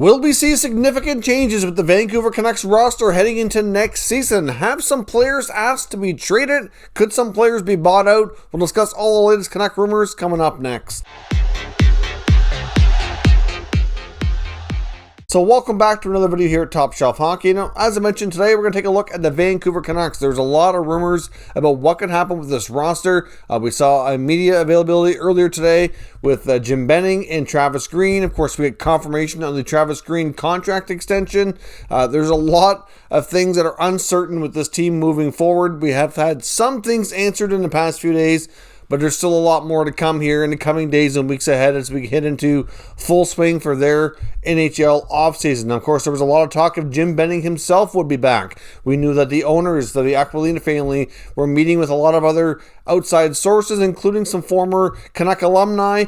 Will we see significant changes with the Vancouver Canucks roster heading into next season? Have some players asked to be traded? Could some players be bought out? We'll discuss all the latest Canuck rumors coming up next. So welcome back to another video here at Top Shelf Hockey. Now, as I mentioned today, we're going to take a look at the Vancouver Canucks. There's a lot of rumors about what could happen with this roster. We saw a media availability earlier today with Jim Benning and Travis Green. Of course, we had confirmation on the Travis Green contract extension. There's a lot of things that are uncertain with this team moving forward. We have had some things answered in the past few days, but there's still a lot more to come here in the coming days and weeks ahead as we head into full swing for their NHL offseason. Now, of course, there was a lot of talk of Jim Benning himself would be back. We knew that the owners, the Aquilina family, were meeting with a lot of other outside sources, including some former Canuck alumni,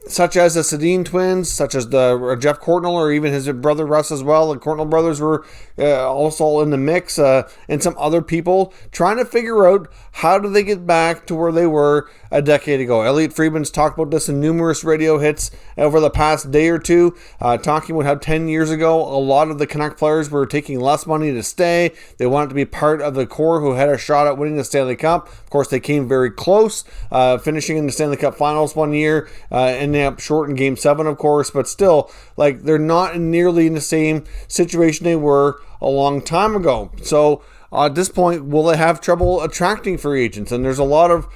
such as the Sedin twins, such as the Jeff Courtnall, or even his brother Russ as well. The Courtnall brothers were also in the mix, and some other people trying to figure out how do they get back to where they were a decade ago. Elliot Friedman's talked about this in numerous radio hits over the past day or two, talking about how 10 years ago, a lot of the Canuck players were taking less money to stay. They wanted to be part of the core who had a shot at winning the Stanley Cup. Of course, they came very close, finishing in the Stanley Cup Finals one year, ending up short in Game 7, of course, but still, like, they're not nearly in the same situation they were a long time ago. So at this point, will they have trouble attracting free agents? And there's a lot of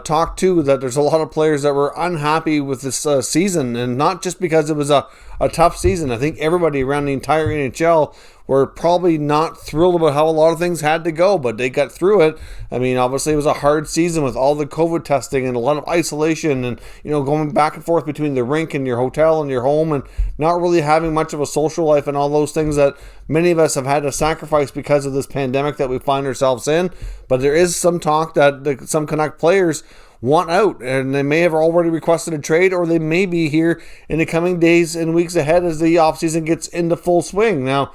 talk too that there's a lot of players that were unhappy with this season, and not just because it was a tough season. I think everybody around the entire NHL were probably not thrilled about how a lot of things had to go, but they got through it. I mean, obviously it was a hard season with all the COVID testing and a lot of isolation and, going back and forth between the rink and your hotel and your home and not really having much of a social life and all those things that many of us have had to sacrifice because of this pandemic that we find ourselves in. But there is some talk that some Canuck players want out, and they may have already requested a trade, or they may be here in the coming days and weeks ahead as the offseason gets into full swing. Now,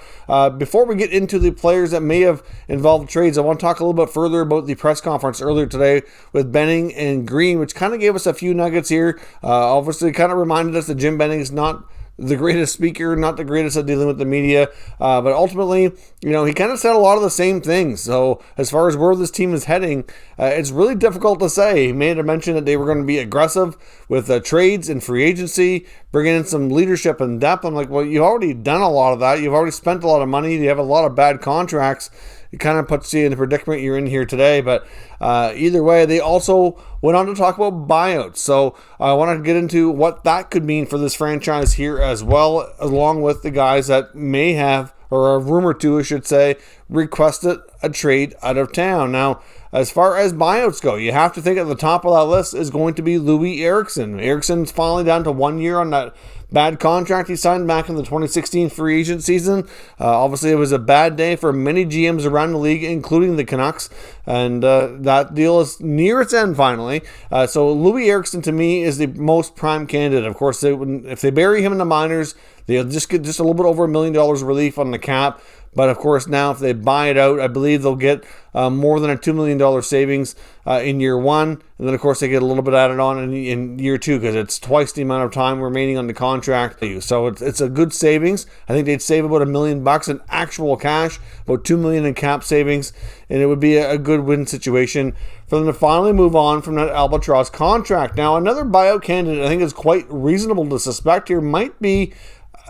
before we get into the players that may have involved trades, I want to talk a little bit further about the press conference earlier today with Benning and Green, which kind of gave us a few nuggets here. Obviously, kind of reminded us that Jim Benning is not the greatest speaker, not the greatest at dealing with the media, but ultimately, he kind of said a lot of the same things. So as far as where this team is heading, it's really difficult to say. He made a mention that they were going to be aggressive with trades and free agency, bringing in some leadership and depth. I'm like, well, you've already done a lot of that. You've already spent a lot of money. You have a lot of bad contracts. It kind of puts you in the predicament you're in here today. But either way, they also went on to talk about buyouts. So I want to get into what that could mean for this franchise here as well, along with the guys that may have, or are rumored to, I should say, requested a trade out of town. Now, as far as buyouts go, you have to think at the top of that list is going to be Loui Eriksson. Eriksson's finally down to 1 year on that bad contract he signed back in the 2016 free agent season. Obviously, it was a bad day for many GMs around the league, including the Canucks, and that deal is near its end finally. So Loui Eriksson, to me, is the most prime candidate. Of course, if they bury him in the minors, they'll just get just a little bit over $1 million relief on the cap. But of course, now if they buy it out, I believe they'll get more than a $2 million savings in year one. And then, of course, they get a little bit added on in year two because it's twice the amount of time remaining on the contract. So it's a good savings. I think they'd save about $1 million in actual cash, about $2 million in cap savings. And it would be a good win situation for them to finally move on from that albatross contract. Now, another buyout candidate I think is quite reasonable to suspect here might be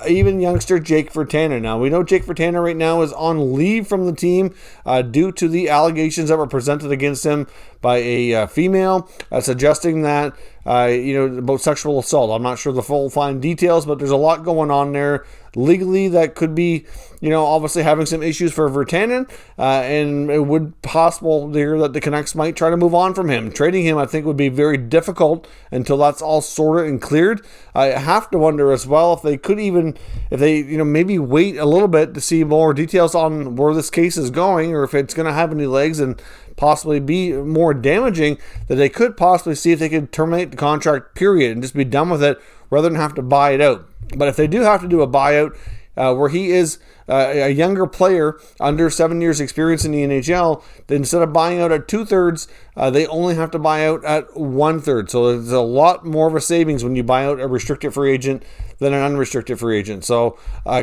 even youngster Jake Virtanen. Now, we know Jake Virtanen right now is on leave from the team due to the allegations that were presented against him by a female, suggesting that, about sexual assault. I'm not sure the full fine details, but there's a lot going on there legally that could be, obviously having some issues for Virtanen, and it would possible there that the Canucks might try to move on from him. Trading him, I think, would be very difficult until that's all sorted and cleared. I have to wonder as well if they could even, maybe wait a little bit to see more details on where this case is going, or if it's going to have any legs and possibly be more damaging, that they could possibly see if they could terminate the contract period and just be done with it rather than have to buy it out. But if they do have to do a buyout, where he is a younger player under 7 years experience in the NHL, instead of buying out at 2/3, they only have to buy out at 1/3. So there's a lot more of a savings when you buy out a restricted free agent than an unrestricted free agent. So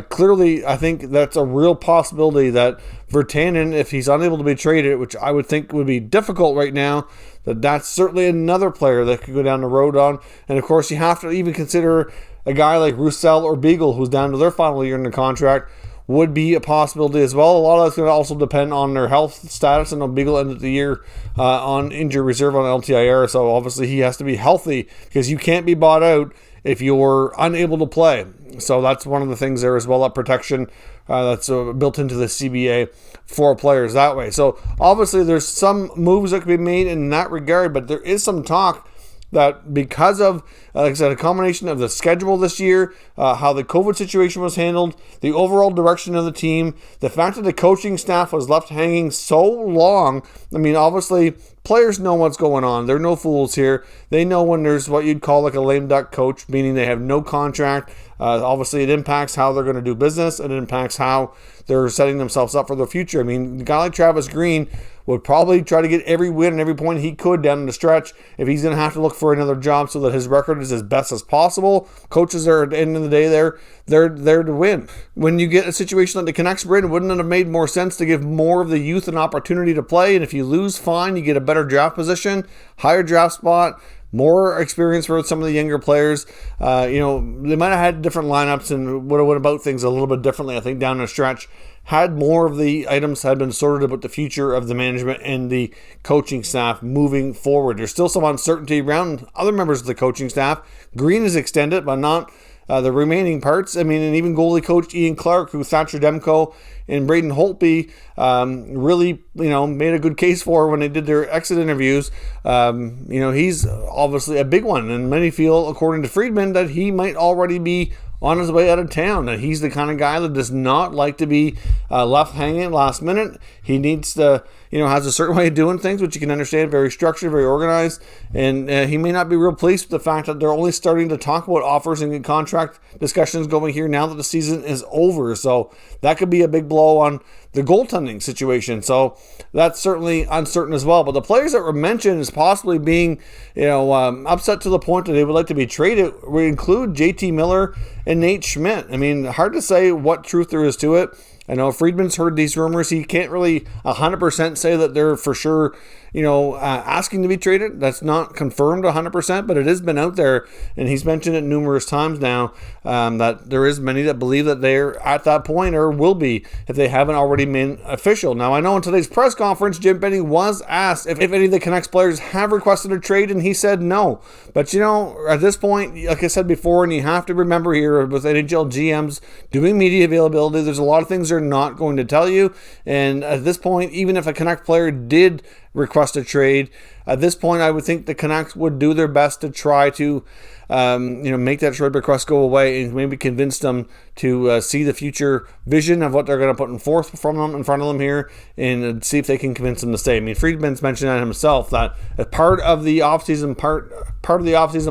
clearly, I think that's a real possibility that Virtanen, if he's unable to be traded, which I would think would be difficult right now, that's certainly another player that could go down the road on. And of course, you have to even consider a guy like Roussel or Beagle, who's down to their final year in the contract, would be a possibility as well. A lot of that's going to also depend on their health status. And Beagle ended the year on injury reserve on LTIR, so obviously he has to be healthy, because you can't be bought out if you're unable to play. So that's one of the things there as well, that protection that's built into the CBA for players that way. So obviously there's some moves that could be made in that regard, but there is some talk that because of, like I said, a combination of the schedule this year, how the COVID situation was handled, the overall direction of the team, the fact that the coaching staff was left hanging so long. I mean, obviously, players know what's going on. They're no fools here. They know when there's what you'd call like a lame duck coach, meaning they have no contract. Obviously, it impacts how they're going to do business, and it impacts how they're setting themselves up for the future. I mean, a guy like Travis Green would probably try to get every win and every point he could down the stretch if he's going to have to look for another job so that his record is as best as possible. Coaches are, at the end of the day, they're there to win. When you get a situation like the Canucks were in, wouldn't it have made more sense to give more of the youth an opportunity to play? And if you lose, fine, you get a better draft position, higher draft spot, more experience for some of the younger players. They might have had different lineups and would have went about things a little bit differently, I think, down the stretch, had more of the items had been sorted about the future of the management and the coaching staff moving forward. There's still some uncertainty around other members of the coaching staff. Green is extended, but not the remaining parts. I mean, and even goalie coach Ian Clark, who Thatcher Demko and Braden Holtby really, made a good case for when they did their exit interviews. He's obviously a big one, and many feel, according to Friedman, that he might already be on his way out of town. That he's the kind of guy that does not like to be left hanging at last minute. He needs to, has a certain way of doing things, which you can understand, very structured, very organized. And he may not be real pleased with the fact that they're only starting to talk about offers and contract discussions going here now that the season is over. So that could be a big blow on the goaltending situation. So that's certainly uncertain as well. But the players that were mentioned as possibly being, upset to the point that they would like to be traded would include JT Miller and Nate Schmidt. I mean, hard to say what truth there is to it. I know Friedman's heard these rumors. He can't really 100% say that they're for sure, asking to be traded. That's not confirmed 100%, but it has been out there, and he's mentioned it numerous times now, that there is many that believe that they're at that point or will be if they haven't already been official. Now, I know in today's press conference, Jim Benning was asked if any of the Canucks players have requested a trade, and he said no. But, at this point, like I said before, and you have to remember here with NHL GMs doing media availability, there's a lot of things they're not going to tell you. And at this point, even if a Canuck player did request a trade, at this point I would think the Canucks would do their best to try to make that trade request go away and maybe convince them to see the future vision of what they're going to put in front of them here, and see if they can convince them to stay. I mean, Friedman's mentioned that himself, that as part of the offseason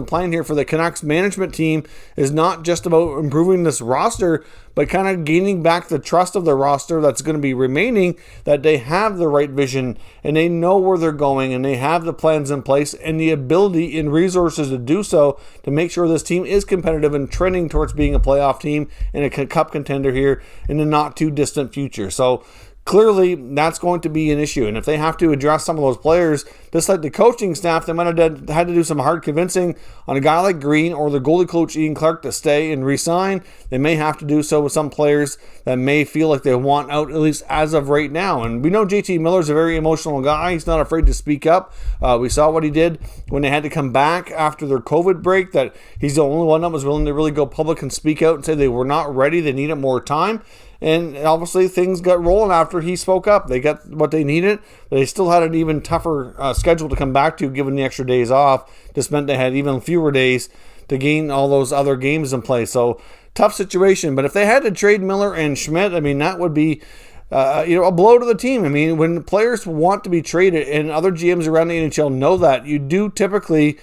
plan here for the Canucks management team is not just about improving this roster, but kind of gaining back the trust of the roster that's going to be remaining, that they have the right vision and they know where they're going and they have the plans in place and the ability and resources to do so, to make sure this team is competitive and trending towards being a playoff team and a cup contender here in the not too distant future. So clearly that's going to be an issue, and if they have to address some of those players, just like the coaching staff, they might have had to do some hard convincing on a guy like Green or the goalie coach Ian Clark to stay and re-sign. They may have to do so with some players that may feel like they want out, at least as of right now. And we know JT Miller's a very emotional guy. He's not afraid to speak up. We saw what he did when they had to come back after their COVID break, that he's the only one that was willing to really go public and speak out and say they were not ready, they needed more time. And obviously things got rolling after he spoke up. They got what they needed. They still had an even tougher schedule to come back to, given the extra days off. This meant they had even fewer days to gain all those other games in play. So tough situation. But if they had to trade Miller and Schmidt, I mean, that would be a blow to the team. I mean, when players want to be traded, and other GMs around the NHL know that, you do typically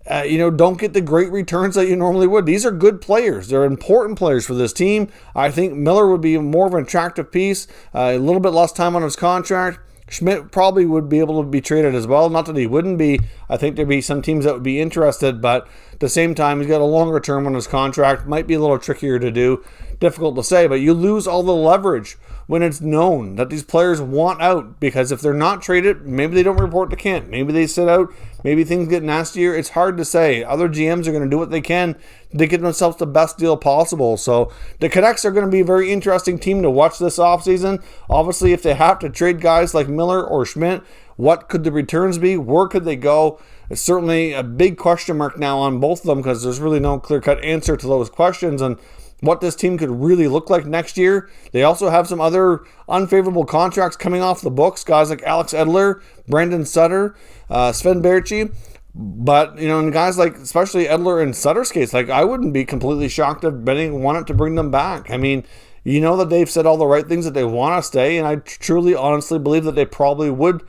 don't get the great returns that you normally would. These are good players. They're important players for this team. I think Miller would be more of an attractive piece, a little bit less time on his contract. Schmidt probably would be able to be traded as well. Not that he wouldn't be. I think there'd be some teams that would be interested, but at the same time, he's got a longer term on his contract. Might be a little trickier to do. Difficult to say, but you lose all the leverage when it's known that these players want out, because if they're not traded, maybe they don't report to camp. Maybe they sit out. Maybe things get nastier. It's hard to say. Other GMs are going to do what they can to get themselves the best deal possible. So the Canucks are going to be a very interesting team to watch this offseason. Obviously, if they have to trade guys like Miller or Schmidt, what could the returns be? Where could they go? It's certainly a big question mark now on both of them, because there's really no clear-cut answer to those questions and what this team could really look like next year. They also have some other unfavorable contracts coming off the books, guys like Alex Edler, Brandon Sutter, Sven Berchi. But, and guys like, especially Edler and Sutter's case, I wouldn't be completely shocked if Benning wanted to bring them back. I mean, that they've said all the right things, that they want to stay, and I truly, honestly believe that they probably would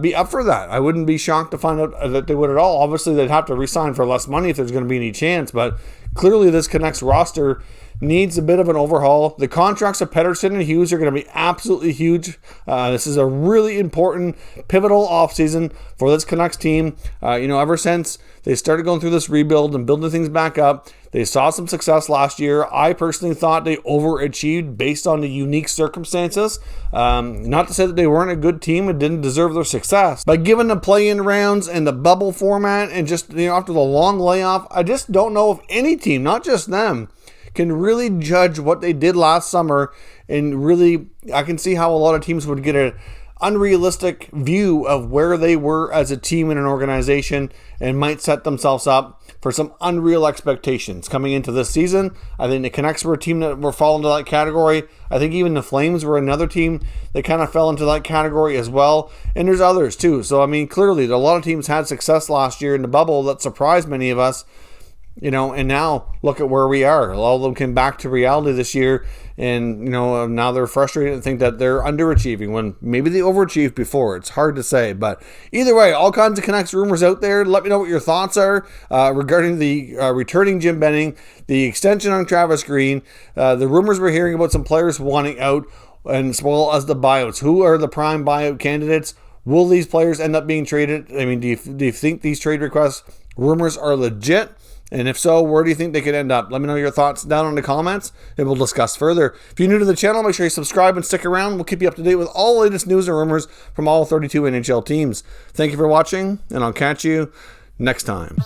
be up for that. I wouldn't be shocked to find out that they would at all. Obviously, they'd have to re-sign for less money if there's going to be any chance, but clearly this Canucks roster needs a bit of an overhaul. The contracts of Pettersson and Hughes are going to be absolutely huge. This is a really important, pivotal offseason for this Canucks team. Ever since they started going through this rebuild and building things back up, they saw some success last year. I personally thought they overachieved based on the unique circumstances. Not to say that they weren't a good team and didn't deserve their success, but given the play-in rounds and the bubble format and just after the long layoff, I just don't know if any team, not just them, can really judge what they did last summer. And really, I can see how a lot of teams would get an unrealistic view of where they were as a team and an organization, and might set themselves up for some unreal expectations coming into this season. I think the Canucks were a team that were fall into that category. I think even the Flames were another team that kind of fell into that category as well. And there's others too. So, clearly a lot of teams had success last year in the bubble that surprised many of us. And now look at where we are. All of them came back to reality this year, and, now they're frustrated and think that they're underachieving when maybe they overachieved before. It's hard to say, but either way, all kinds of Canucks rumors out there. Let me know what your thoughts are regarding the returning Jim Benning, the extension on Travis Green, the rumors we're hearing about some players wanting out, and as well as the buyouts. Who are the prime buyout candidates? Will these players end up being traded? Do you think these trade requests rumors are legit? And if so, where do you think they could end up? Let me know your thoughts down in the comments, and we'll discuss further. If you're new to the channel, make sure you subscribe and stick around. We'll keep you up to date with all the latest news and rumors from all 32 NHL teams. Thank you for watching, and I'll catch you next time.